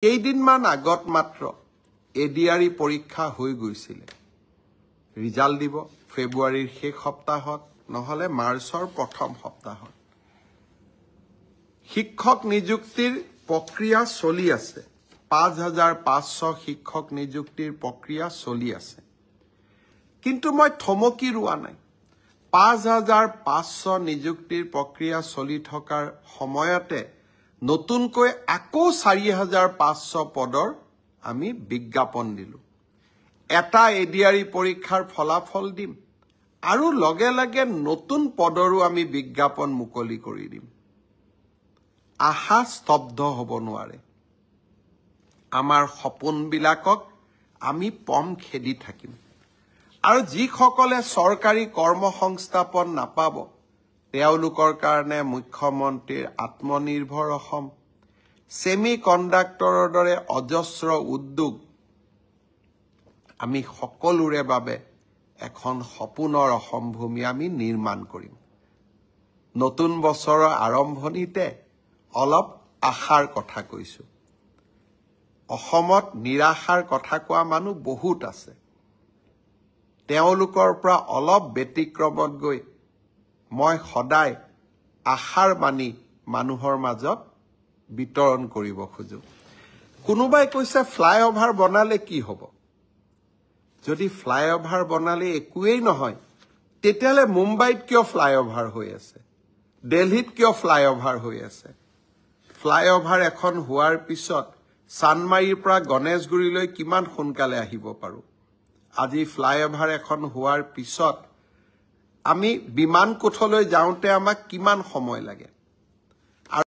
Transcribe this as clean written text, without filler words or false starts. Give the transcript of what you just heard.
কেইদিনমান আগত মাত্ৰ এডিআৰই পৰীক্ষা হৈ গৈছিল ৰিজাল্ট দিব ফেব্ৰুৱাৰীৰ শেষ সপ্তাহত নহলে মাৰ্চৰ প্ৰথম সপ্তাহত শিক্ষক নিযুক্তিৰ প্ৰক্ৰিয়া চলি আছে 5500 শিক্ষক নিযুক্তিৰ প্ৰক্ৰিয়া চলি আছে কিন্তু মই থমকি ৰোৱা নাই 5500 নিযুক্তিৰ প্ৰক্ৰিয়া চলি থকাৰ সময়তে নতুনকৈ আকৌ 4500 পদৰ আমি বিজ্ঞাপন দিলো এটা এডিআৰই পৰীক্ষাৰ ফলাফল দিম আৰু লগে লগে নতুন পদৰো আমি বিজ্ঞাপন মুকলি কৰি দিম আশা স্তব্ধ হ'ব নোৱাৰে আমাৰ সপোনবিলাকক আমি পম খেদি থাকিম আৰু যিসকলে চৰকাৰী কৰ্মসংস্থাপন নাপাব তেওঁলোকৰ কাৰণে মুখ্যমন্ত্ৰীৰ আত্মনিৰ্ভৰ অসম সেমি কণ্ডাক্টৰৰ দৰে অজস্ৰ উদ্যোগ আমি সকলোৰে বাবে এখন সপোনৰ অসম ভূমি আমি নিৰ্মাণ কৰিম নতুন বছৰৰ আৰম্ভণিতে অলপ আশাৰ কথা কৈছো অসমত নিৰাশাৰ কথা কোৱা মানুহ বহুত আছে তেওঁলোকৰ পৰা অলপ ব্যতিক্ৰমত গৈ মই সদায় আশাৰ বাণী মানুহৰ মাজত বিতৰণ কৰিব খোজো কোনোবাই কৈছে ফ্লাইঅভাৰ বনালে কি হ'ব যদি ফ্লাইঅভাৰ বনালে একোৱেই নহয় তেতিয়ালে মুম্বাইত কিয় ফ্লাইঅভাৰ হৈ আছে দিল্লীত কিয় ফ্লাইঅভাৰ হৈ আছে ফ্লাইঅভাৰ এখন হোৱাৰ পিছত সানমাৰীৰ পৰা গণেশগুৰিলৈ কিমান সোনকালে আহিব পাৰো আজি ফ্লাইঅভাৰ এখন হোৱাৰ পিছত আমি বিমান কোঠলৈ যাওঁতে আমাক কিমান সময় লাগে